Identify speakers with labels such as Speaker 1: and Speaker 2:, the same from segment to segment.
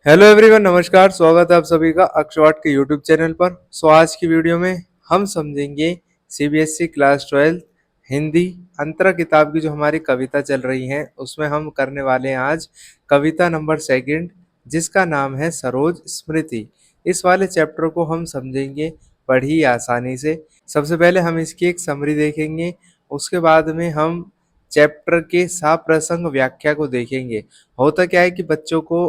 Speaker 1: Hello everyone, नमस्कार। स्वागत है आप सभी का अक्षवाट के यूट्यूब चैनल पर। आज की वीडियो में हम समझेंगे सीबीएसई क्लास 12 हिंदी अंतरा किताब की जो हमारी कविता चल रही है उसमें हम करने वाले हैं आज कविता नंबर सेकंड, जिसका नाम है सरोज स्मृति। इस वाले चैप्टर को हम समझेंगे बड़ी आसानी से। सबसे पहले हम इसकी एक समरी देखेंगे, उसके बाद में हम चैप्टर के साप्रसंग व्याख्या को देखेंगे। होता क्या है कि बच्चों को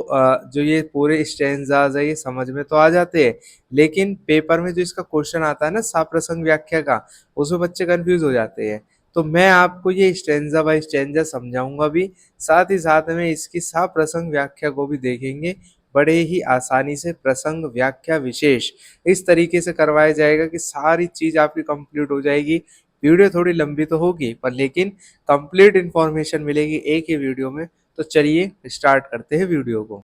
Speaker 1: जो ये पूरे स्टैंजाज है ये समझ में तो आ जाते हैं, लेकिन पेपर में जो इसका क्वेश्चन आता है ना साप्रसंग व्याख्या का, उसमें बच्चे कंफ्यूज हो जाते हैं। तो मैं आपको ये स्टैंजा बाय स्टैंजा समझाऊंगा भी, साथ ही साथ में इसकी साप्रसंग व्याख्या को भी देखेंगे। बड़े ही आसानी से प्रसंग व्याख्या विशेष इस तरीके से करवाया जाएगा कि सारी चीज आपकी कंप्लीट हो जाएगी। वीडियो थोड़ी लंबी तो होगी पर लेकिन कंप्लीट इंफॉर्मेशन मिलेगी एक ही वीडियो में। तो चलिए स्टार्ट करते हैं वीडियो को।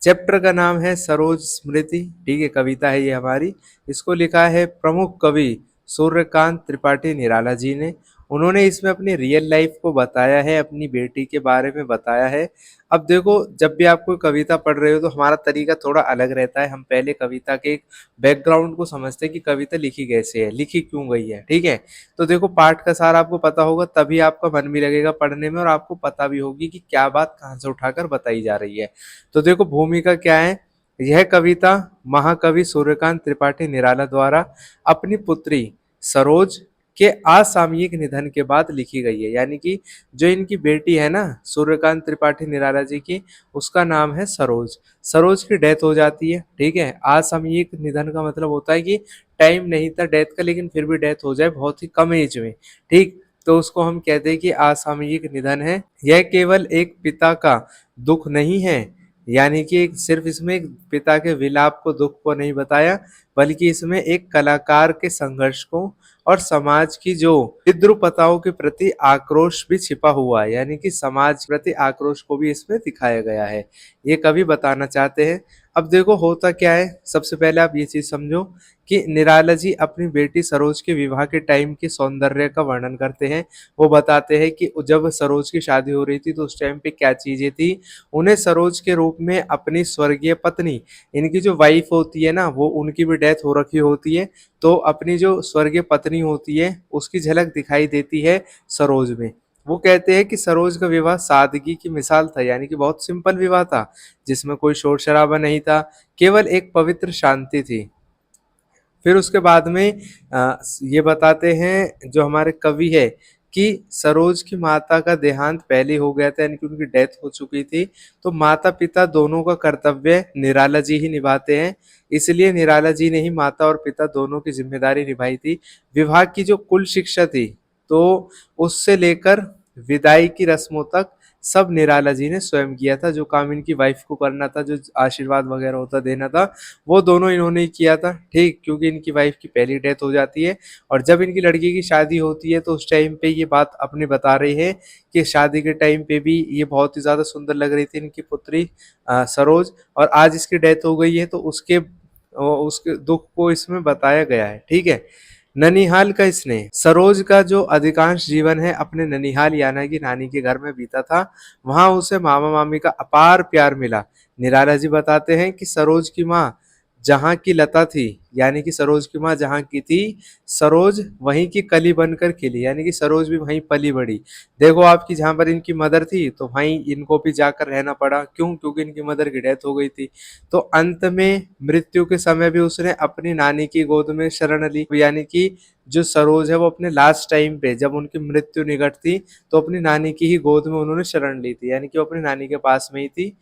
Speaker 1: चैप्टर का नाम है सरोज स्मृति। ठीक है, कविता है ये हमारी। इसको लिखा है प्रमुख कवि सूर्यकांत त्रिपाठी निराला जी ने। उन्होंने इसमें अपनी रियल लाइफ को बताया है, अपनी बेटी के बारे में बताया है। अब देखो, जब भी आप कोई कविता पढ़ रहे हो तो हमारा तरीका थोड़ा अलग रहता है। हम पहले कविता के एक बैकग्राउंड को समझते हैं कि कविता लिखी कैसे है, लिखी क्यों गई है। ठीक है, तो देखो पाठ का सार आपको पता होगा तभी आपका मन भी लगेगा पढ़ने में, और आपको पता भी होगी कि क्या बात कहाँ से उठाकर बताई जा रही है। तो देखो भूमिका क्या है। यह कविता महाकवि सूर्यकांत त्रिपाठी निराला द्वारा अपनी पुत्री सरोज के असामयिक निधन के बाद लिखी गई है। यानी कि जो इनकी बेटी है ना सूर्यकांत त्रिपाठी निराला जी की, उसका नाम है सरोज। सरोज की डेथ हो जाती है। ठीक है, असामयिक निधन का मतलब होता है कि टाइम नहीं था डेथ का, लेकिन फिर भी डेथ हो जाए बहुत ही कम एज में। ठीक, तो उसको हम कहते हैं कि असामयिक निधन है। यह केवल एक पिता का दुख नहीं है, यानी कि एक सिर्फ इसमें एक पिता के विलाप को, दुख को नहीं बताया, बल्कि इसमें एक कलाकार के संघर्ष को और समाज की जो विद्रुपताओं के प्रति आक्रोश भी छिपा हुआ है। यानी कि समाज प्रति आक्रोश को भी इसमें दिखाया गया है, ये कवि बताना चाहते हैं। अब देखो होता क्या है, सबसे पहले आप ये चीज समझो कि निराला जी अपनी बेटी सरोज के विवाह के टाइम के सौंदर्य का वर्णन करते हैं। वो बताते हैं कि जब सरोज की शादी हो रही थी तो उस टाइम पे क्या चीजें थी। उन्हें सरोज के रूप में अपनी स्वर्गीय पत्नी, इनकी जो वाइफ होती है ना, वो उनकी भी डेथ हो रखी होती है, तो अपनी जो स्वर्गीय पत्नी होती है उसकी झलक दिखाई देती है सरोज में। वो कहते हैं कि सरोज का विवाह सादगी की मिसाल था, यानी कि बहुत सिंपल विवाह था जिसमें कोई शोर शराबा नहीं था, केवल एक पवित्र शांति थी। फिर उसके बाद में ये बताते हैं जो हमारे कवि है कि सरोज की माता का देहांत पहले हो गया था, यानी कि उनकी डेथ हो चुकी थी। तो माता पिता दोनों का कर्तव्य निराला जी ही निभाते हैं, इसलिए निराला जी ने ही माता और पिता दोनों की जिम्मेदारी निभाई थी। विवाह की जो कुल शिक्षा थी, तो उससे लेकर विदाई की रस्मों तक सब निराला जी ने स्वयं किया था। जो काम इनकी वाइफ को करना था, जो आशीर्वाद वगैरह होता देना था, वो दोनों इन्होंने ही किया था। ठीक, क्योंकि इनकी वाइफ की पहली डेथ हो जाती है और जब इनकी लड़की की शादी होती है तो उस टाइम पे ये बात अपनी बता रही है कि शादी के टाइम पे भी ये बहुत ही ज्यादा सुंदर लग रही थी इनकी पुत्री सरोज, और आज इसकी डेथ हो गई है तो उसके दुख को इसमें बताया गया है। ठीक है, ननिहाल का स्नेह। सरोज का जो अधिकांश जीवन है अपने ननिहाल यानी कि नानी के घर में बीता था। वहां उसे मामा मामी का अपार प्यार मिला। निराला जी बताते हैं कि सरोज की माँ जहाँ की लता थी, यानी कि सरोज की माँ जहाँ की थी, सरोज वहीं की कली बनकर खिली, यानी कि सरोज भी वहीं पली बड़ी। देखो आपकी जहाँ पर इनकी मदर थी तो वहीं इनको भी जाकर रहना पड़ा। क्यों? क्योंकि इनकी मदर की डेथ हो गई थी। तो अंत में मृत्यु के समय भी उसने अपनी नानी की गोद में शरण ली। यानी कि जो सरोज है वो अपने लास्ट टाइम पे जब उनकी मृत्यु निकट थी तो अपनी नानी की ही गोद में उन्होंने शरण ली थी, यानी कि वो अपनी नानी के पास में ही थी।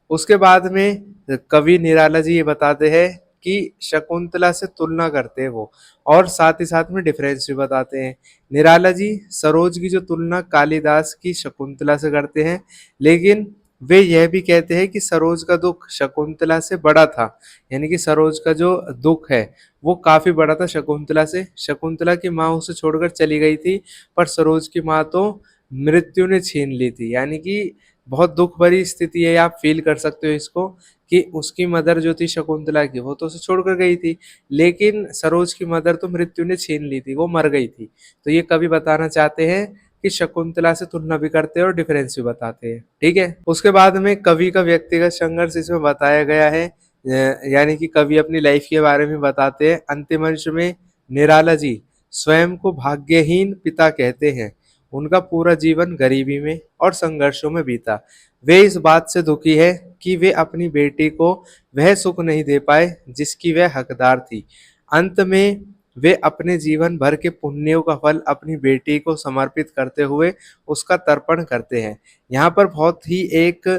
Speaker 1: उसके बाद में कवि निराला जी ये बताते हैं कि शकुंतला से तुलना करते हैं वो, और साथ ही साथ में डिफरेंस भी बताते हैं। निराला जी सरोज की जो तुलना कालिदास की शकुंतला से करते हैं, लेकिन वे यह भी कहते हैं कि सरोज का दुख शकुंतला से बड़ा था। यानी कि सरोज का जो दुख है वो काफी बड़ा था शकुंतला से। शकुंतला की माँ उसे छोड़कर चली गई थी, पर सरोज की माँ तो मृत्यु ने छीन ली थी। यानी कि बहुत दुख भरी स्थिति है, आप फील कर सकते हो इसको कि उसकी मदर जो थी शकुंतला की, वो तो उसे छोड़कर गई थी, लेकिन सरोज की मदर तो मृत्यु ने छीन ली थी, वो मर गई थी। तो ये कवि बताना चाहते हैं कि शकुंतला से तुलना भी करते हैं और डिफरेंस भी बताते हैं, ठीक है। उसके बाद में कवि का व्यक्तिगत संघर्ष इसमें बताया गया है, यानी कि कवि अपनी लाइफ के बारे में बताते हैं। अंतिम अंश में निराला जी स्वयं को भाग्यहीन पिता कहते हैं। उनका पूरा जीवन गरीबी में और संघर्षों में बीता। वे इस बात से दुखी है कि वे अपनी बेटी को वह सुख नहीं दे पाए जिसकी वह हकदार थी। अंत में वे अपने जीवन भर के पुण्यों का फल अपनी बेटी को समर्पित करते हुए उसका तर्पण करते हैं। यहाँ पर बहुत ही एक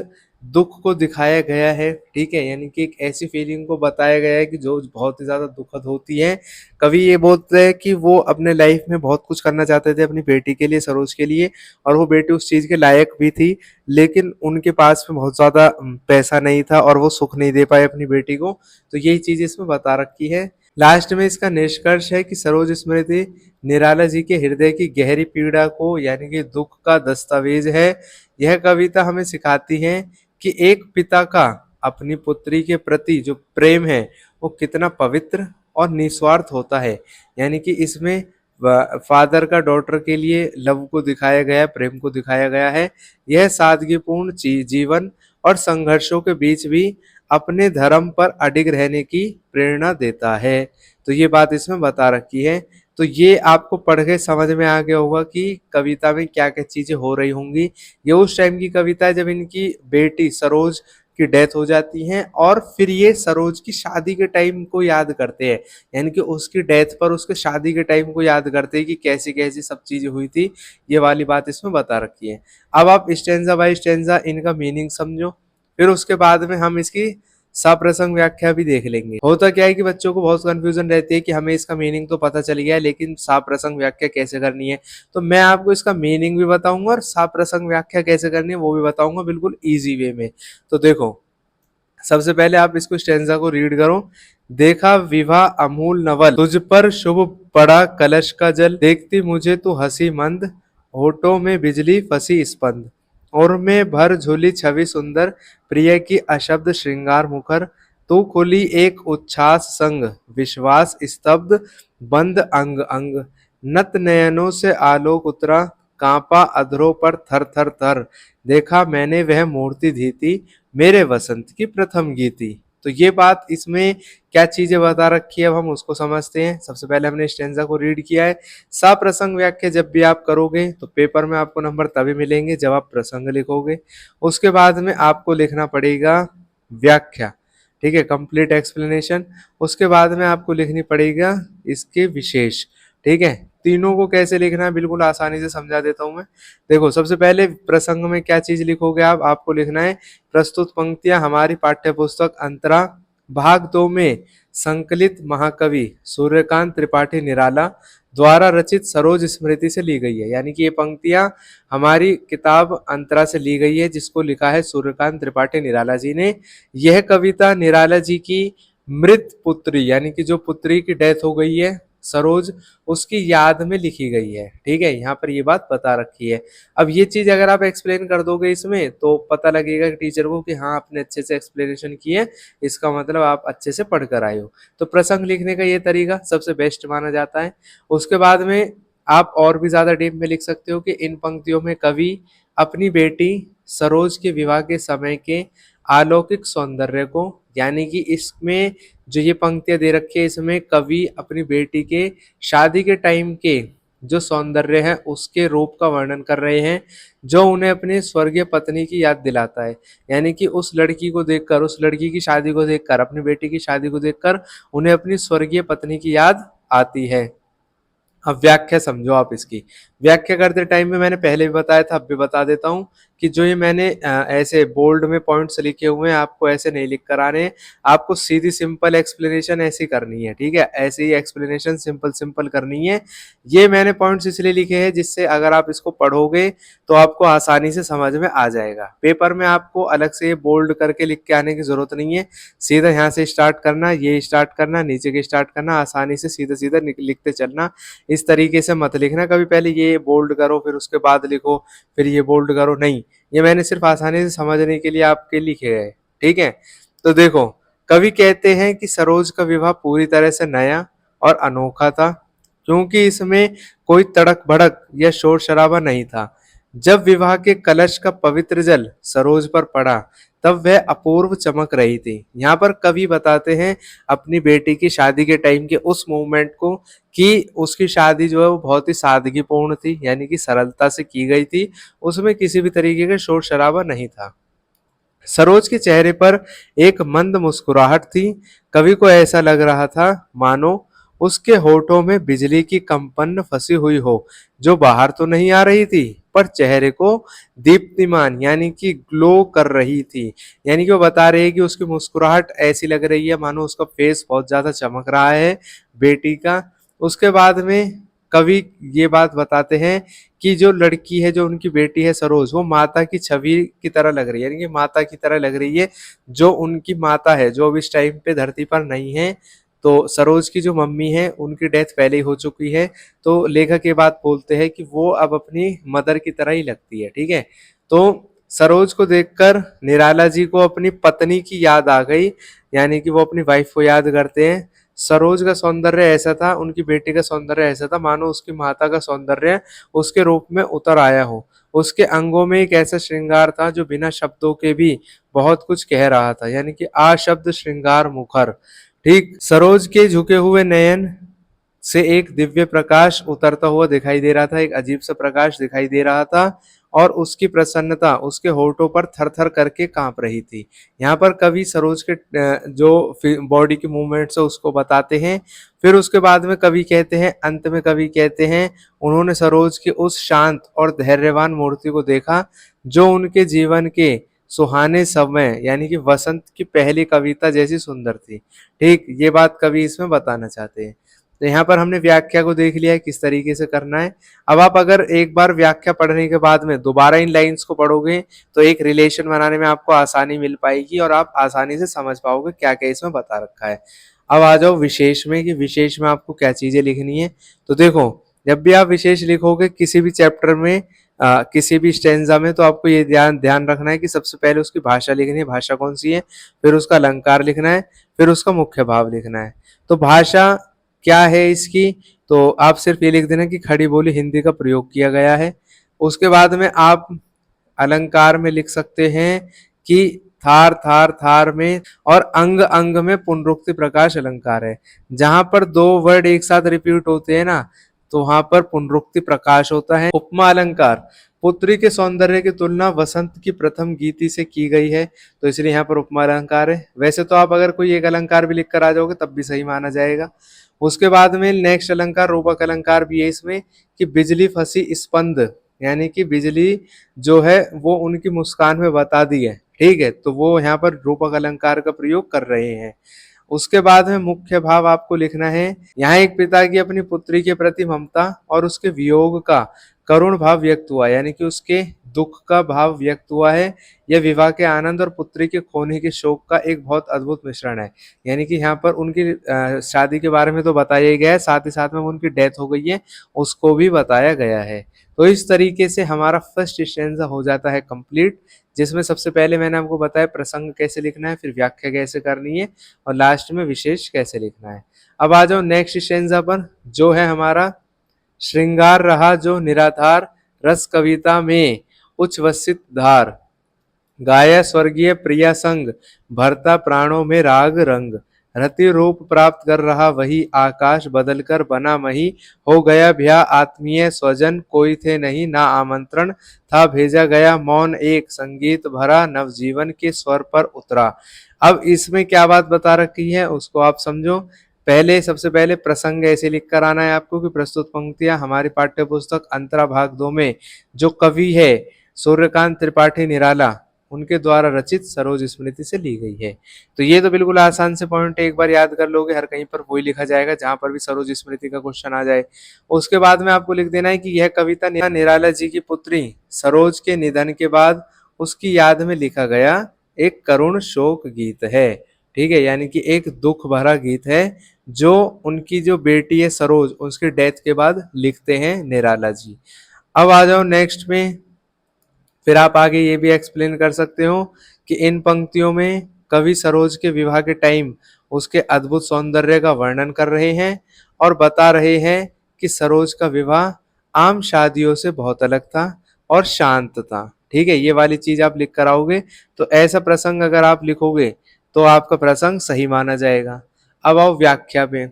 Speaker 1: दुख को दिखाया गया है, ठीक है, यानी कि एक ऐसी फीलिंग को बताया गया है कि जो बहुत ही ज्यादा दुखद होती है। कवि ये बोलते हैं कि वो अपने लाइफ में बहुत कुछ करना चाहते थे अपनी बेटी के लिए, सरोज के लिए, और वो बेटी उस चीज के लायक भी थी, लेकिन उनके पास में बहुत ज्यादा पैसा नहीं था और वो सुख नहीं दे पाए अपनी बेटी को। तो यही चीज इसमें बता रखी है। लास्ट में इसका निष्कर्ष है कि सरोज स्मृति निराला जी के हृदय की गहरी पीड़ा को, यानी कि दुख का दस्तावेज है। यह कविता हमें सिखाती है कि एक पिता का अपनी पुत्री के प्रति जो प्रेम है वो कितना पवित्र और निस्वार्थ होता है। यानी कि इसमें फादर का डॉटर के लिए लव को दिखाया गया है, प्रेम को दिखाया गया है। यह सादगीपूर्ण जीवन और संघर्षों के बीच भी अपने धर्म पर अडिग रहने की प्रेरणा देता है। तो ये बात इसमें बता रखी है। तो ये आपको पढ़ के समझ में आ गया होगा कि कविता में क्या क्या चीजें हो रही होंगी। ये उस टाइम की कविता है जब इनकी बेटी सरोज की डेथ हो जाती है, और फिर ये सरोज की शादी के टाइम को याद करते हैं, यानी कि उसकी डेथ पर उसके शादी के टाइम को याद करते हैं कि कैसी कैसी सब चीजें हुई थी। ये वाली बात इसमें बता रखी है। अब आप स्टेंजा बाय स्टेंजा इनका मीनिंग समझो, फिर उसके बाद में हम इसकी सप्रसंग व्याख्या भी देख लेंगे। होता क्या है कि बच्चों को बहुत कंफ्यूजन रहती है कि हमें इसका मीनिंग तो पता चल गया है, लेकिन सप्रसंग व्याख्या कैसे करनी है। तो मैं आपको इसका मीनिंग भी बताऊंगा और सप्रसंग व्याख्या कैसे करनी है वो भी बताऊंगा, बिल्कुल ईजी वे में। तो देखो, सबसे पहले आप इसको स्टेंजा को रीड करो। देखा विवाह अमूल नवल, तुझ पर शुभ पड़ा कलश का जल, देखती मुझे तू हंसी मंद, होठों में बिजली फंसी स्पंद, और में भर झूली छवि सुंदर, प्रिय की अशब्द श्रृंगार मुखर, तू खुली एक उच्छ्वास संग, विश्वास स्तब्ध बंद अंग अंग, नत नयनों से आलोक उतरा, कांपा अधरों पर थर थर थर, देखा मैंने वह मूर्ति धी थी, मेरे वसंत की प्रथम गीति। तो ये बात इसमें क्या चीजें बता रखी है, अब हम उसको समझते हैं। सबसे पहले हमने स्टेंजा को रीड किया है। सप्रसंग व्याख्या जब भी आप करोगे तो पेपर में आपको नंबर तभी मिलेंगे जब आप प्रसंग लिखोगे। उसके बाद में आपको लिखना पड़ेगा व्याख्या, ठीक है, कंप्लीट एक्सप्लेनेशन। उसके बाद में आपको लिखनी पड़ेगा इसके विशेष, ठीक है। तीनों को कैसे लिखना है बिल्कुल आसानी से समझा देता हूं मैं। देखो, सबसे पहले प्रसंग में क्या चीज लिखोगे आप, आपको लिखना है प्रस्तुत पंक्तियां हमारी पाठ्य पुस्तक अंतरा भाग 2 में संकलित महाकवि सूर्यकांत त्रिपाठी निराला द्वारा रचित सरोज स्मृति से ली गई है। यानी कि ये पंक्तियां हमारी किताब अंतरा से ली गई है, जिसको लिखा है सूर्यकांत त्रिपाठी निराला जी ने। यह कविता निराला जी की मृत पुत्री, यानी कि जो पुत्री की डेथ हो गई है सरोज, उसकी याद में लिखी गई है, ठीक है। यहाँ पर ये बात बता रखी है। अब ये चीज अगर आप एक्सप्लेन कर दोगे इसमें तो पता लगेगा टीचर को कि हाँ आपने अच्छे से एक्सप्लेनेशन की है, इसका मतलब आप अच्छे से पढ़ कर आए हो। तो प्रसंग लिखने का ये तरीका सबसे बेस्ट माना जाता है। उसके बाद में आप और भी ज्यादा डीप में लिख सकते हो कि इन पंक्तियों में कवि अपनी बेटी सरोज के विवाह के समय के अलौकिक सौंदर्य को, यानी कि इसमें जो ये पंक्तियां दे रखी है इसमें कवि अपनी बेटी के शादी के टाइम के जो सौंदर्य है उसके रूप का वर्णन कर रहे हैं, जो उन्हें अपनी स्वर्गीय पत्नी की याद दिलाता है। यानी कि उस लड़की को देखकर, उस लड़की की शादी को देखकर, अपनी बेटी की शादी को देखकर उन्हें अपनी स्वर्गीय पत्नी की याद आती है। अब व्याख्या समझो आप इसकी। व्याख्या करते टाइम में मैंने पहले भी बताया था, अब भी बता देता हूँ कि जो ये मैंने ऐसे बोल्ड में पॉइंट्स लिखे हुए हैं आपको ऐसे नहीं लिख कर आने हैं, आपको सीधी सिंपल एक्सप्लेनेशन ऐसी करनी है, ठीक है। ऐसे ही एक्सप्लेनेशन सिंपल सिंपल करनी है। ये मैंने पॉइंट्स इसलिए लिखे हैं जिससे अगर आप इसको पढ़ोगे तो आपको आसानी से समझ में आ जाएगा। पेपर में आपको अलग से बोल्ड करके लिख के आने की जरूरत नहीं है, सीधा यहाँ से स्टार्ट करना, ये स्टार्ट करना, नीचे के स्टार्ट करना, आसानी से सीधा सीधा लिखते चलना। इस तरीके से मत लिखना कभी पहले ये बोल्ड करो फिर उसके बाद लिखो फिर ये बोल्ड करो, नहीं। ये मैंने सिर्फ आसानी से समझने के लिए आपके लिखे गए, ठीक है। तो देखो, कवि कहते हैं कि सरोज का विवाह पूरी तरह से नया और अनोखा था, क्योंकि इसमें कोई तड़क भड़क या शोर शराबा नहीं था। जब विवाह के कलश का पवित्र जल सरोज पर पड़ा, तब वह अपूर्व चमक रही थी। यहाँ पर कवि बताते हैं अपनी बेटी की शादी के टाइम के उस मोमेंट को, कि उसकी शादी जो है वो बहुत ही सादगीपूर्ण थी, यानी कि सरलता से की गई थी। उसमें किसी भी तरीके का शोर शराबा नहीं था। सरोज के चेहरे पर एक मंद मुस्कुराहट थी। कवि को ऐसा लग रहा था मानो उसके होठों में बिजली की कंपन फंसी हुई हो, जो बाहर तो नहीं आ रही थी, पर चेहरे को दीप्तिमान यानी कि ग्लो कर रही थी। यानी कि वो बता रही है कि उसकी मुस्कुराहट ऐसी लग रही है मानो उसका फेस बहुत ज्यादा चमक रहा है बेटी का। उसके बाद में कवि ये बात बताते हैं कि जो लड़की है, जो उनकी बेटी है सरोज, वो माता की छवि की तरह लग रही है, यानी कि माता की तरह लग रही है। जो उनकी माता है, जो अब इस टाइम पे धरती पर नहीं है, तो सरोज की जो मम्मी है उनकी डेथ पहले ही हो चुकी है। तो लेखक ये बात बोलते हैं कि वो अब अपनी मदर की तरह ही लगती है, ठीक है। तो सरोज को देखकर निराला जी को अपनी पत्नी की याद आ गई, यानी कि वो अपनी वाइफ को याद करते हैं। सरोज का सौंदर्य ऐसा था, उनकी बेटी का सौंदर्य ऐसा था मानो उसकी माता का सौंदर्य उसके रूप में उतर आया हो। उसके अंगों में एक ऐसा श्रृंगार था जो बिना शब्दों के भी बहुत कुछ कह रहा था, यानी कि अशब्द श्रृंगार मुखर। ठीक, सरोज के झुके हुए नयन से एक दिव्य प्रकाश उतरता हुआ दिखाई दे रहा था, एक अजीब सा प्रकाश दिखाई दे रहा था, और उसकी प्रसन्नता उसके होठों पर थर थर करके कांप रही थी। यहाँ पर कवि सरोज के जो बॉडी के मूवमेंट्स है उसको बताते हैं। फिर उसके बाद में कवि कहते हैं, अंत में कवि कहते हैं, उन्होंने सरोज की उस शांत और धैर्यवान मूर्ति को देखा जो उनके जीवन के सुहाने समय यानी कि वसंत की पहली कविता जैसी सुंदर थी। ठीक, ये बात कवि इसमें बताना चाहते हैं। तो यहाँ पर हमने व्याख्या को देख लिया है किस तरीके से करना है। अब आप अगर एक बार व्याख्या पढ़ने के बाद में दोबारा इन लाइंस को पढ़ोगे, तो एक रिलेशन बनाने में आपको आसानी मिल पाएगी और आप आसानी से समझ पाओगे क्या क्या इसमें बता रखा है। अब आ जाओ विशेष में, कि विशेष में आपको क्या चीजें लिखनी है। तो देखो, जब भी आप विशेष लिखोगे किसी भी चैप्टर में, किसी भी स्टेंजा में, तो आपको ये ध्यान ध्यान रखना है कि सबसे पहले उसकी भाषा लिखनी है, भाषा कौन सी है, फिर उसका अलंकार लिखना है, फिर उसका मुख्य भाव लिखना है। तो भाषा क्या है इसकी, तो आप सिर्फ ये लिख देना कि खड़ी बोली हिंदी का प्रयोग किया गया है। उसके बाद में आप अलंकार में लिख सकते हैं कि थार थार थार में और अंग अंग में पुनरुक्ति प्रकाश अलंकार है। जहां पर दो वर्ड एक साथ रिपीट होते हैं ना, तो वहां पर पुनरुक्ति प्रकाश होता है। उपमा अलंकार, पुत्री के सौंदर्य की तुलना वसंत की प्रथम गीति से की गई है, तो इसलिए यहाँ पर उपमा अलंकार है। वैसे तो आप अगर कोई एक अलंकार भी लिख कर आ जाओगे तब भी सही माना जाएगा। उसके बाद में नेक्स्ट अलंकार रूपक अलंकार भी है इसमें, कि बिजली फंसी स्पंद, यानी कि बिजली जो है वो उनकी मुस्कान में बता दी है, ठीक है। तो वो यहाँ पर रूपक अलंकार का प्रयोग कर रहे हैं। उसके बाद में मुख्य भाव आपको लिखना है। यहाँ एक पिता की अपनी पुत्री के प्रति ममता और उसके वियोग का करुण भाव व्यक्त हुआ, यानी कि उसके दुख का भाव व्यक्त हुआ है। यह विवाह के आनंद और पुत्री के खोने के शोक का एक बहुत अद्भुत मिश्रण है। यानी कि यहाँ पर उनकी शादी के बारे में तो बताया ही गया है, साथ ही साथ में उनकी डेथ हो गई है उसको भी बताया गया है। तो इस तरीके से हमारा फर्स्ट स्टैंजा हो जाता है कंप्लीट, जिसमें सबसे पहले मैंने आपको बताया प्रसंग कैसे लिखना है, फिर व्याख्या कैसे करनी है, और लास्ट में विशेष कैसे लिखना है। अब आ जाओ नेक्स्ट स्टैंजा पर, जो है हमारा श्रृंगार रहा जो निराधार, रस कविता में उच्छ्वसित धार, गाया स्वर्गीय प्रिया संग, भरता प्राणों में राग रंग, रति रूप प्राप्त कर रहा वही आकाश, बदल कर बना मही, हो गया ब्याह आत्मीय स्वजन, कोई थे नहीं ना आमंत्रण, था भेजा गया मौन एक, संगीत भरा नवजीवन के स्वर पर उतरा। अब इसमें क्या बात बता रखी है उसको आप समझो। पहले सबसे पहले प्रसंग ऐसे लिख कर आना है आपको कि प्रस्तुत पंक्तियां हमारी पाठ्य पुस्तक अंतरा भाग 2 में जो कवि है सूर्यकांत त्रिपाठी निराला, उनके द्वारा रचित सरोज स्मृति से ली गई है। तो ये तो बिल्कुल आसान से पॉइंट एक बार याद कर लोगे, हर कहीं पर वही लिखा जाएगा जहां पर भी सरोज स्मृति का क्वेश्चन आ जाए। उसके बाद में आपको लिख देना है कि यह कविता निराला जी की पुत्री सरोज के निधन के बाद उसकी याद में लिखा गया एक करुण शोक गीत है, ठीक है। यानी कि एक दुख भरा गीत है जो उनकी जो बेटी है सरोज, उसके डेथ के बाद लिखते हैं निराला जी। अब आ जाओ नेक्स्ट में, फिर आप आगे ये भी एक्सप्लेन कर सकते हो कि इन पंक्तियों में कवि सरोज के विवाह के टाइम उसके अद्भुत सौंदर्य का वर्णन कर रहे हैं और बता रहे हैं कि सरोज का विवाह आम शादियों से बहुत अलग था और शांत था। ठीक है, ये वाली चीज आप लिख कर आओगे तो ऐसा प्रसंग अगर आप लिखोगे तो आपका प्रसंग सही माना जाएगा। अब आओ व्याख्या पे।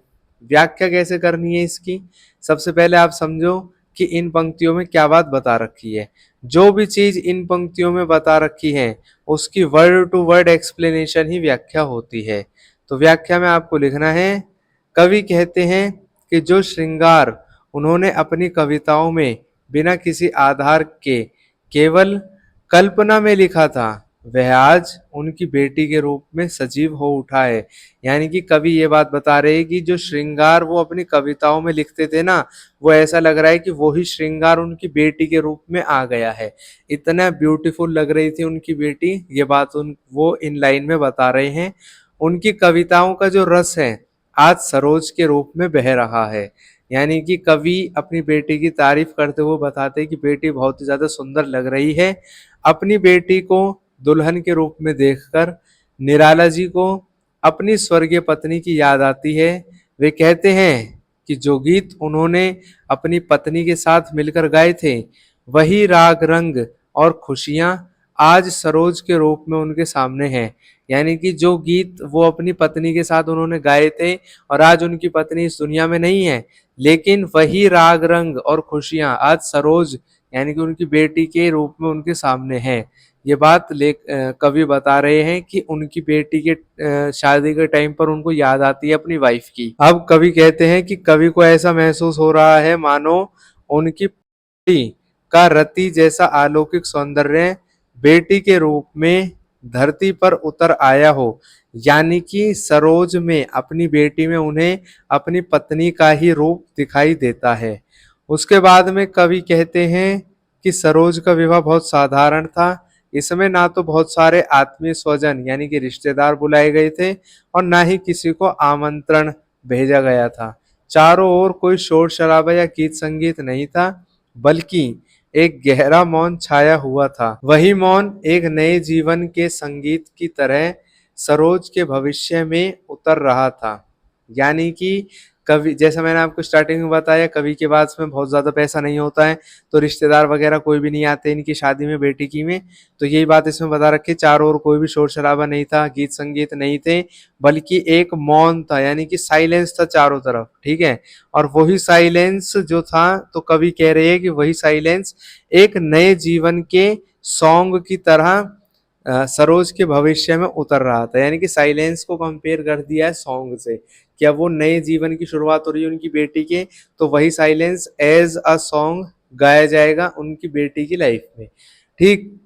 Speaker 1: व्याख्या कैसे करनी है इसकी? सबसे पहले आप समझो कि इन पंक्तियों में क्या बात बता रखी है। जो भी चीज इन पंक्तियों में बता रखी है उसकी वर्ड टू वर्ड एक्सप्लेनेशन ही व्याख्या होती है। तो व्याख्या में आपको लिखना है, कवि कहते हैं कि जो श्रृंगार उन्होंने अपनी कविताओं में बिना किसी आधार के केवल कल्पना में लिखा था वह आज उनकी बेटी के रूप में सजीव हो उठा है। यानी कि कवि ये बात बता रहे हैं कि जो श्रृंगार वो अपनी कविताओं में लिखते थे ना, वो ऐसा लग रहा है कि वही श्रृंगार उनकी बेटी के रूप में आ गया है। इतना ब्यूटीफुल लग रही थी उनकी बेटी, ये बात वो इन लाइन में बता रहे हैं। उनकी कविताओं का जो रस है आज सरोज के रूप में बह रहा है। यानी कि कवि अपनी बेटी की तारीफ करते हुए बताते हैं कि बेटी बहुत ही ज्यादा सुंदर लग रही है। अपनी बेटी को दुल्हन के रूप में देखकर निराला जी को अपनी स्वर्गीय पत्नी की याद आती है। वे कहते हैं कि जो गीत उन्होंने अपनी पत्नी के साथ मिलकर गाए थे वही राग रंग और खुशियां आज सरोज के रूप में उनके सामने हैं। यानी कि जो गीत वो अपनी पत्नी के साथ उन्होंने गाए थे और आज उनकी पत्नी इस दुनिया में नहीं है, लेकिन वही राग रंग और खुशियां आज सरोज यानी कि उनकी बेटी के रूप में उनके सामने है। ये बात कवि बता रहे हैं कि उनकी बेटी के शादी के टाइम पर उनको याद आती है अपनी वाइफ की। अब कवि कहते हैं कि कवि को ऐसा महसूस हो रहा है मानो उनकी बेटी का रति जैसा अलौकिक सौंदर्य बेटी के रूप में धरती पर उतर आया हो। यानी कि सरोज में अपनी बेटी में उन्हें अपनी पत्नी का ही रूप दिखाई देता है। उसके बाद में कवि कहते हैं कि सरोज का विवाह बहुत साधारण था। इसमें ना तो बहुत सारे आत्मीय स्वजन यानी कि रिश्तेदार बुलाए गए थे और ना ही किसी को आमंत्रण भेजा गया था। चारों ओर कोई शोर शराबा या गीत संगीत नहीं था, बल्कि एक गहरा मौन छाया हुआ था। वही मौन एक नए जीवन के संगीत की तरह सरोज के भविष्य में उतर रहा था। यानी कि कवि, जैसा मैंने आपको स्टार्टिंग में बताया, कवि के पास में बहुत ज्यादा पैसा नहीं होता है तो रिश्तेदार वगैरह कोई भी नहीं आते इनकी शादी में, बेटी की में। तो यही बात इसमें बता रखी, चारों ओर कोई भी शोर शराबा नहीं था, गीत संगीत नहीं थे, बल्कि एक मौन था यानी कि साइलेंस था चारों तरफ। ठीक है, और वही साइलेंस जो था, तो कवि कह रहे हैं कि वही साइलेंस एक नए जीवन के सॉन्ग की तरह सरोज के भविष्य में उतर रहा था। यानी कि साइलेंस को कंपेयर कर दिया है सॉन्ग से, क्या वो नए जीवन की शुरुआत हो रही है उनकी बेटी के, तो वही साइलेंस एज अ सॉन्ग गाया जाएगा उनकी बेटी की लाइफ में। ठीक,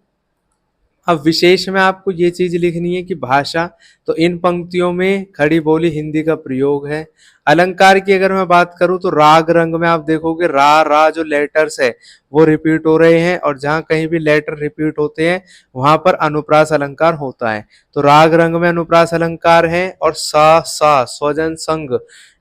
Speaker 1: अब विशेष में आपको ये चीज लिखनी है कि भाषा, तो इन पंक्तियों में खड़ी बोली हिंदी का प्रयोग है। अलंकार की अगर मैं बात करूं तो राग रंग में आप देखोगे रा रा जो लेटर्स है वो रिपीट हो रहे हैं, और जहां कहीं भी लेटर रिपीट होते हैं वहां पर अनुप्रास अलंकार होता है। तो राग रंग में अनुप्रास अलंकार है और सा सा स्वजन संग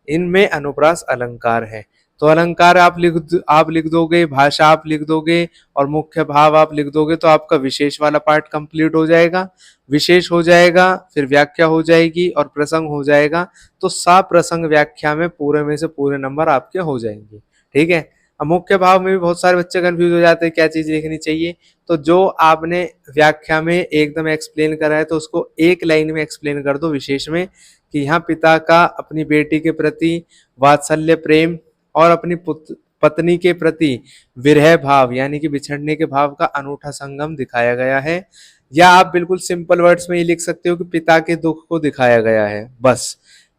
Speaker 1: इनमें अनुप्रास अलंकार है। तो अलंकार आप लिख दोगे, भाषा आप लिख दोगे और मुख्य भाव आप लिख दोगे तो आपका विशेष वाला पार्ट कंप्लीट हो जाएगा। विशेष हो जाएगा, फिर व्याख्या हो जाएगी और प्रसंग हो जाएगा। तो सा प्रसंग व्याख्या में पूरे में से पूरे नंबर आपके हो जाएंगे। ठीक है, अब मुख्य भाव में भी बहुत सारे बच्चे कंफ्यूज हो जाते हैं क्या चीज लिखनी चाहिए। तो जो आपने व्याख्या में एकदम एक्सप्लेन करा है तो उसको एक लाइन में एक्सप्लेन कर दो विशेष में, कि यहाँ पिता का अपनी बेटी के प्रति वात्सल्य प्रेम और अपनी पत्नी के प्रति विरह भाव यानी कि बिछड़ने के भाव का अनूठा संगम दिखाया गया है। या आप बिल्कुल सिंपल वर्ड्स में ये लिख सकते हो कि पिता के दुख को दिखाया गया है। बस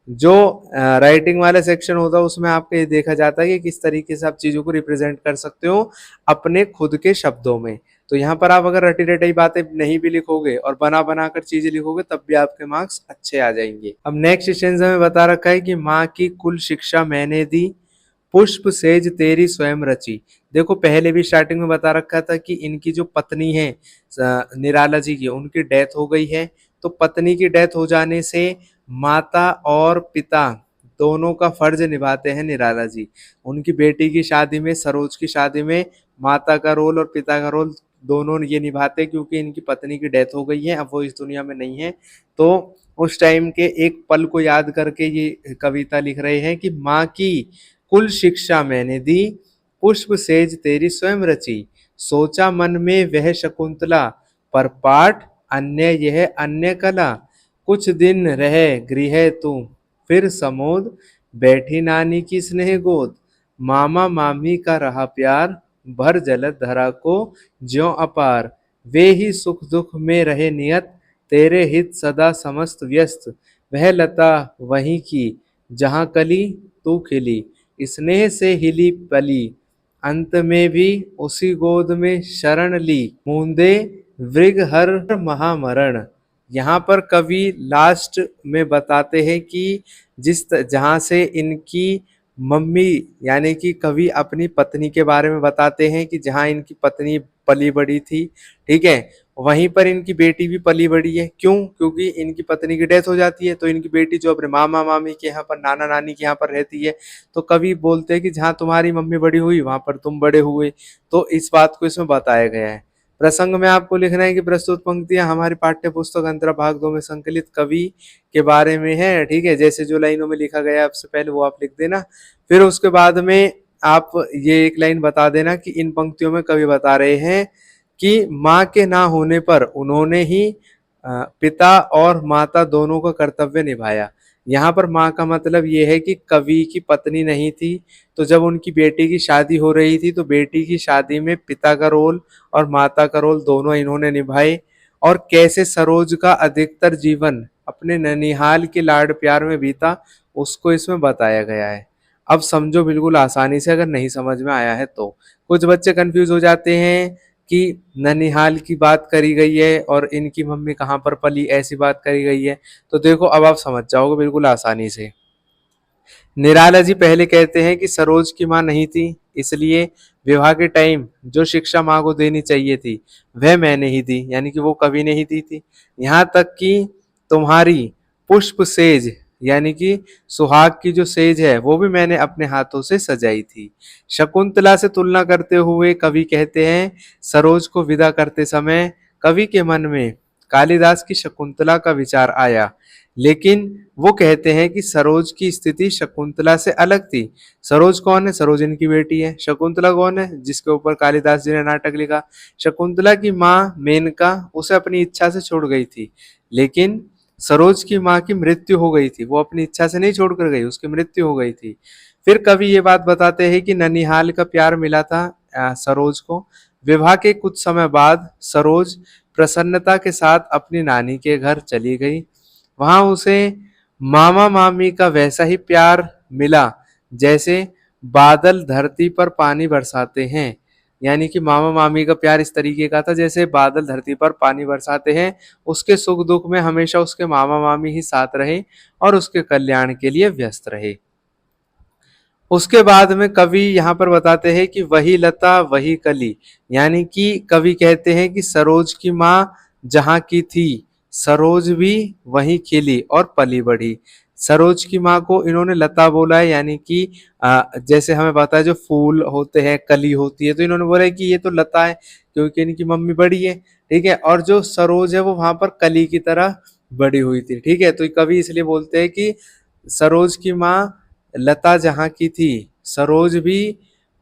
Speaker 1: जो राइटिंग वाला सेक्शन होता है उसमें आपको ये देखा जाता है कि किस तरीके से आप चीजों को रिप्रेजेंट कर सकते हो अपने खुद के शब्दों में। तो यहाँ पर आप अगर रटी रटाई बातें नहीं भी लिखोगे और बना बना कर चीजें लिखोगे तब भी आपके मार्क्स अच्छे आ जाएंगे। अब नेक्स्ट स्टेंजा में बता रखा है कि माँ की कुल शिक्षा मैंने दी, पुष्प सेज तेरी स्वयं रची। देखो पहले भी स्टार्टिंग में बता रखा था कि इनकी जो पत्नी है निराला जी की, उनकी डेथ हो गई है। तो पत्नी की डेथ हो जाने से माता और पिता दोनों का फर्ज निभाते हैं निराला जी। उनकी बेटी की शादी में, सरोज की शादी में माता का रोल और पिता का रोल दोनों ये निभाते, क्योंकि इनकी पत्नी की डेथ हो गई है, अब वो इस दुनिया में नहीं है। तो उस टाइम के एक पल को याद करके ये कविता लिख रहे हैं कि माँ की कुल शिक्षा मैंने दी, पुष्प सेज तेरी स्वयं रची, सोचा मन में वह शकुंतला, पर पाठ अन्य यह अन्य कला, कुछ दिन रहे गृह तू फिर समोद, बैठी नानी की स्नेह गोद, मामा मामी का रहा प्यार, भर जलद धरा को ज्यों अपार, वे ही सुख दुख में रहे नियत, तेरे हित सदा समस्त व्यस्त, वह लता वहीं की जहाँ कली तू खिली, स्नेह से हिली पली, अंत में भी उसी गोद में शरण ली, मूंदे वृग हर महामरण। यहाँ पर कवि लास्ट में बताते हैं कि जहाँ से इनकी मम्मी, यानी कि कवि अपनी पत्नी के बारे में बताते हैं कि जहाँ इनकी पत्नी पली बड़ी थी, ठीक है, वहीं पर इनकी बेटी भी पली बड़ी है। क्यों? क्योंकि इनकी पत्नी की डेथ हो जाती है, तो इनकी बेटी जो अपने मामा मामी के यहाँ पर, नाना नानी के यहाँ पर रहती है, तो कवि बोलते हैं कि जहाँ तुम्हारी मम्मी बड़ी हुई वहां पर तुम बड़े हुए। तो इस बात को इसमें बताया गया है। प्रसंग में आपको लिखना है कि प्रस्तुत पंक्तियां हमारी पाठ्य पुस्तक अंतरा भाग 2 में संकलित कवि के बारे में है, ठीक है। जैसे जो लाइनों में लिखा गया आपसे पहले वो आप लिख देना, फिर उसके बाद में आप ये एक लाइन बता देना कि इन पंक्तियों में कवि बता रहे हैं कि माँ के ना होने पर उन्होंने ही पिता और माता दोनों का कर्तव्य निभाया। यहाँ पर माँ का मतलब ये है कि कवि की पत्नी नहीं थी, तो जब उनकी बेटी की शादी हो रही थी तो बेटी की शादी में पिता का रोल और माता का रोल दोनों इन्होंने निभाए, और कैसे सरोज का अधिकतर जीवन अपने ननिहाल के लाड प्यार में बीता, उसको इसमें बताया गया है। अब समझो बिल्कुल आसानी से, अगर नहीं समझ में आया है तो। कुछ बच्चे कंफ्यूज हो जाते हैं कि ननिहाल की बात करी गई है और इनकी मम्मी कहाँ पर पली, ऐसी बात करी गई है। तो देखो अब आप समझ जाओगे बिल्कुल आसानी से। निराला जी पहले कहते हैं कि सरोज की माँ नहीं थी, इसलिए विवाह के टाइम जो शिक्षा माँ को देनी चाहिए थी वह मैंने ही दी, यानी कि वो कभी नहीं दी थी। यहाँ तक कि तुम्हारी पुष्प सेज, यानी कि सुहाग की जो सेज है वो भी मैंने अपने हाथों से सजाई थी। शकुंतला से तुलना करते हुए कवि कहते हैं सरोज को विदा करते समय कवि के मन में कालिदास की शकुंतला का विचार आया, लेकिन वो कहते हैं कि सरोज की स्थिति शकुंतला से अलग थी। सरोज कौन है? सरोज इनकी बेटी है। शकुंतला कौन है? जिसके ऊपर कालिदास जी ने नाटक लिखा। शकुंतला की माँ मेनका उसे अपनी इच्छा से छोड़ गई थी, लेकिन सरोज की माँ की मृत्यु हो गई थी। वो अपनी इच्छा से नहीं छोड़कर गई, उसकी मृत्यु हो गई थी। फिर कवि ये बात बताते हैं कि ननिहाल का प्यार मिला था सरोज को। विवाह के कुछ समय बाद सरोज प्रसन्नता के साथ अपनी नानी के घर चली गई। वहां उसे मामा मामी का वैसा ही प्यार मिला जैसे बादल धरती पर पानी बरसाते हैं, यानी कि मामा मामी का प्यार इस तरीके का था जैसे बादल धरती पर पानी बरसाते हैं। उसके सुख दुख में हमेशा उसके मामा मामी ही साथ रहे और उसके कल्याण के लिए व्यस्त रहे। उसके बाद में कवि यहाँ पर बताते हैं कि वही लता वही कली, यानी कि कवि कहते हैं कि सरोज की माँ जहाँ की थी सरोज भी वहीं खिली और पली बढ़ी। सरोज की माँ को इन्होंने लता बोला है, यानी कि जैसे हमें पता है जो फूल होते हैं कली होती है, तो इन्होंने बोला है कि ये तो लता है क्योंकि इनकी मम्मी बड़ी है, ठीक है, और जो सरोज है वो वहां पर कली की तरह बड़ी हुई थी, ठीक है। तो कवि इसलिए बोलते हैं कि सरोज की माँ लता जहाँ की थी सरोज भी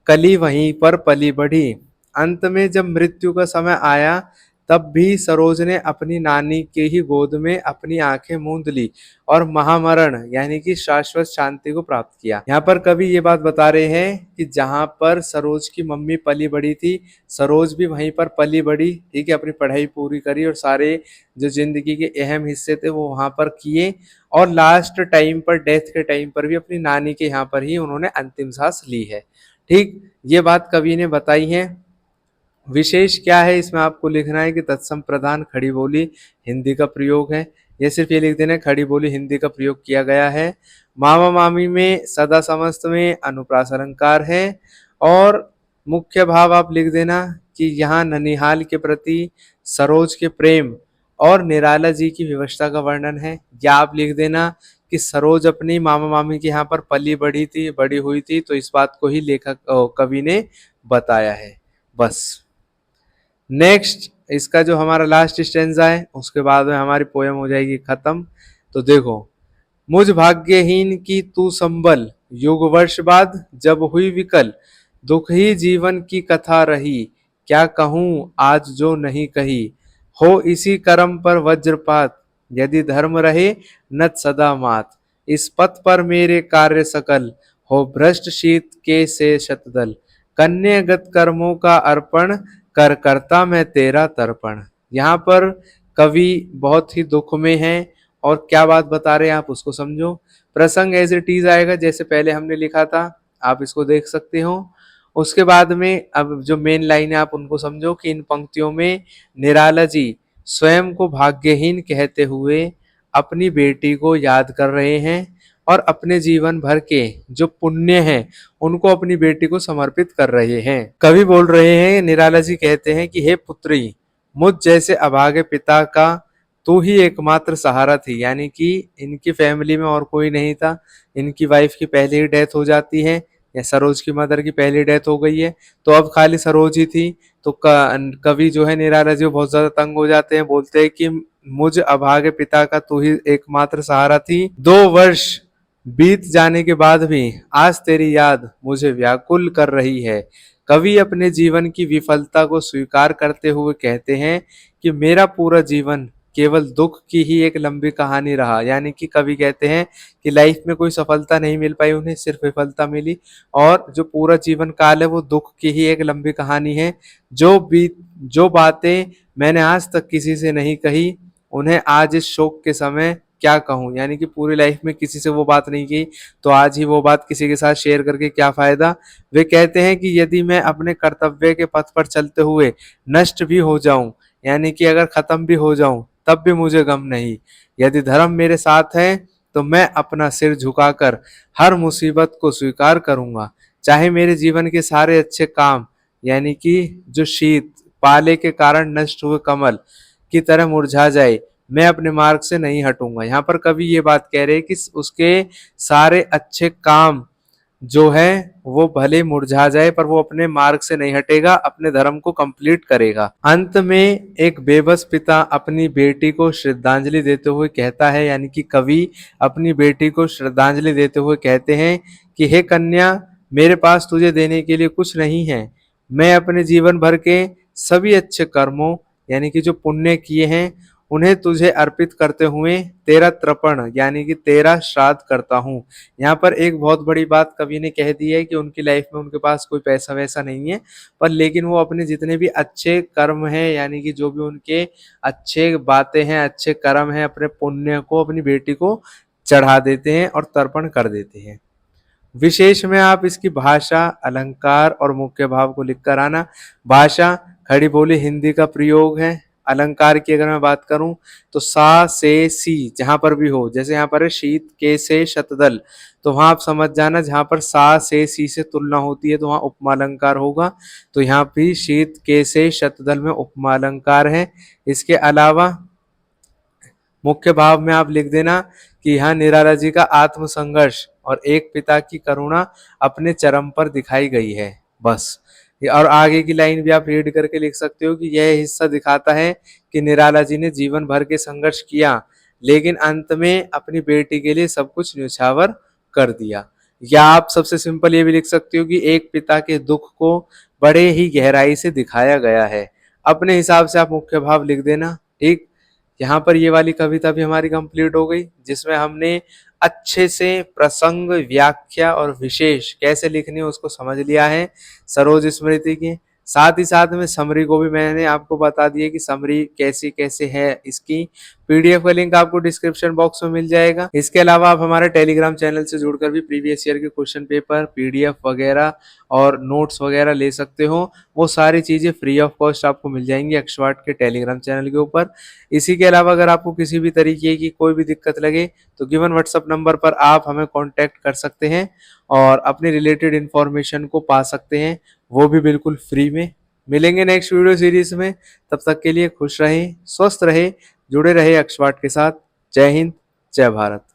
Speaker 1: कली वहीं पर पली बढ़ी। अंत में जब मृत्यु का समय आया तब भी सरोज ने अपनी नानी के ही गोद में अपनी आंखें मूंद ली और महामरण यानी कि शाश्वत शांति को प्राप्त किया। यहाँ पर कवि ये बात बता रहे हैं कि जहाँ पर सरोज की मम्मी पली बड़ी थी सरोज भी वहीं पर पली बड़ी, ठीक है, अपनी पढ़ाई पूरी करी और सारे जो जिंदगी के अहम हिस्से थे वो वहां पर किए, और लास्ट टाइम पर डेथ के टाइम पर भी अपनी नानी के यहाँ पर ही उन्होंने अंतिम सांस ली है। ठीक, ये बात कवि ने बताई है। विशेष क्या है इसमें आपको लिखना है कि तत्सम प्रधान खड़ी बोली हिंदी का प्रयोग है। ये सिर्फ ये लिख देना है खड़ी बोली हिंदी का प्रयोग किया गया है। मामा मामी में सदा समस्त में अनुप्रास अलंकार है, और मुख्य भाव आप लिख देना कि यहाँ ननिहाल के प्रति सरोज के प्रेम और निराला जी की विवशता का वर्णन है। या आप लिख देना कि सरोज अपनी मामा मामी के यहाँ पर पली बड़ी हुई थी, तो इस बात को ही लेखक कवि ने बताया है। बस। नेक्स्ट इसका जो हमारा लास्ट स्टेंजा है उसके बाद में हमारी पोयम हो जाएगी खत्म। तो देखो, मुझ भाग्यहीन की तू संबल, युग वर्ष बाद जब हुई विकल, दुख ही जीवन की कथा रही, क्या कहूँ आज जो नहीं कही, हो इसी कर्म पर वज्रपात, यदि धर्म रहे नत सदा मात, इस पथ पर मेरे कार्य सकल, हो भ्रष्ट शीत के से शतदल, कन्यागत कर्मों का अर्पण, कर करता मैं तेरा तर्पण। यहाँ पर कवि बहुत ही दुख में है और क्या बात बता रहे हैं आप उसको समझो। प्रसंग एज इट इज आएगा जैसे पहले हमने लिखा था, आप इसको देख सकते हो। उसके बाद में अब जो मेन लाइन है आप उनको समझो कि इन पंक्तियों में निराला जी स्वयं को भाग्यहीन कहते हुए अपनी बेटी को याद कर रहे हैं और अपने जीवन भर के जो पुण्य हैं उनको अपनी बेटी को समर्पित कर रहे हैं। कवि बोल रहे हैं, निराला जी कहते हैं कि हे पुत्री, मुझ जैसे अभागे पिता का तू ही एकमात्र सहारा थी। यानी कि इनकी फैमिली में और कोई नहीं था, इनकी वाइफ की पहले ही डेथ हो जाती है, या सरोज की मदर की पहली डेथ हो गई है, तो अब खाली सरोज ही थी। तो कवि जो है निराला जी बहुत ज्यादा तंग हो जाते हैं, बोलते हैं कि मुझ अभागे पिता का तू ही एकमात्र सहारा थी, 2 वर्ष बीत जाने के बाद भी आज तेरी याद मुझे व्याकुल कर रही है। कवि अपने जीवन की विफलता को स्वीकार करते हुए कहते हैं कि मेरा पूरा जीवन केवल दुख की ही एक लंबी कहानी रहा। यानी कि कवि कहते हैं कि लाइफ में कोई सफलता नहीं मिल पाई उन्हें, सिर्फ विफलता मिली, और जो पूरा जीवन काल है वो दुख की ही एक लंबी कहानी है। जो बातें मैंने आज तक किसी से नहीं कही, उन्हें आज इस शोक के समय क्या कहूँ। यानी कि पूरी लाइफ में किसी से वो बात नहीं की, तो आज ही वो बात किसी के साथ शेयर करके क्या फायदा। वे कहते हैं कि यदि मैं अपने कर्तव्य के पथ पर चलते हुए नष्ट भी हो जाऊं, यानी कि अगर खत्म भी हो जाऊं तब भी मुझे गम नहीं। यदि धर्म मेरे साथ है तो मैं अपना सिर झुकाकर हर मुसीबत को स्वीकार करूंगा, चाहे मेरे जीवन के सारे अच्छे काम, यानी कि जो शीत पाले के कारण नष्ट हुए कमल की तरह मुरझा जाए, मैं अपने मार्ग से नहीं हटूंगा। यहाँ पर कवि ये बात कह रहे हैं कि उसके सारे अच्छे काम जो है वो भले मुरझा जाए पर वो अपने मार्ग से नहीं हटेगा, अपने धर्म को कंप्लीट करेगा। अंत में एक बेबस पिता अपनी बेटी को श्रद्धांजलि देते हुए कहता है, यानी कि कवि अपनी बेटी को श्रद्धांजलि देते हुए कहते हैं कि हे कन्या, मेरे पास तुझे देने के लिए कुछ नहीं है। मैं अपने जीवन भर के सभी अच्छे कर्मों, यानी कि जो पुण्य किए हैं, उन्हें तुझे अर्पित करते हुए तेरा तर्पण यानी कि तेरा श्राद्ध करता हूँ। यहाँ पर एक बहुत बड़ी बात कवि ने कह दी है कि उनकी लाइफ में उनके पास कोई पैसा वैसा नहीं है, पर लेकिन वो अपने जितने भी अच्छे कर्म हैं, यानी कि जो भी उनके अच्छे बातें हैं, अच्छे कर्म हैं, अपने पुण्य को अपनी बेटी को चढ़ा देते हैं और तर्पण कर देते हैं। विशेष में आप इसकी भाषा, अलंकार और मुख्य भाव को लिख कर आना। भाषा खड़ी बोली हिंदी का प्रयोग है। अलंकार की अगर मैं बात करूं तो सा से सी जहां पर भी हो, जैसे यहाँ पर है शीत के से शतदल, तो वहां आप समझ जाना जहां पर सा से सी से तुलना होती है तो वहां उपमा अलंकार होगा। तो यहाँ भी शीत के से शतदल में उपमा अलंकार है। इसके अलावा मुख्य भाव में आप लिख देना कि यहाँ निराला जी का आत्म संघर्ष और एक पिता की करुणा अपने चरम पर दिखाई गई है। बस और आगे की लाइन भी आप रीड करके लिख सकते हो कि यह हिस्सा दिखाता है कि निराला जी ने जीवन भर के संघर्ष किया, लेकिन अंत में अपनी बेटी के लिए सब कुछ न्यौछावर कर दिया। या आप सबसे सिंपल ये भी लिख सकते हो कि एक पिता के दुख को बड़े ही गहराई से दिखाया गया है। अपने हिसाब से आप मुख्य भाव लिख देना। ठीक, यहाँ पर ये वाली कविता भी हमारी कंप्लीट हो गई, जिसमें हमने अच्छे से प्रसंग, व्याख्या और विशेष कैसे लिखनी है उसको समझ लिया है सरोज स्मृति की। साथ ही साथ में समरी को भी मैंने आपको बता दिया कि समरी कैसी कैसे है। इसकी पीडीएफ का लिंक आपको डिस्क्रिप्शन बॉक्स में मिल जाएगा। इसके अलावा आप हमारे टेलीग्राम चैनल से जुड़कर भी प्रीवियस ईयर के क्वेश्चन पेपर, पीडीएफ वगैरह और नोट्स वगैरह ले सकते हो। वो सारी चीजें फ्री ऑफ कॉस्ट आपको मिल जाएंगी एक्सपर्ट के टेलीग्राम चैनल के ऊपर। इसी के अलावा अगर आपको किसी भी तरीके की कोई भी दिक्कत लगे तो गिवन व्हाट्सएप नंबर पर आप हमें कांटेक्ट कर सकते हैं और अपने रिलेटेड इन्फॉर्मेशन को पा सकते हैं, वो भी बिल्कुल फ्री में। मिलेंगे नेक्स्ट वीडियो सीरीज में, तब तक के लिए खुश रहें, स्वस्थ रहें, जुड़े रहे एक्सपर्ट के साथ। जय हिंद, जय भारत।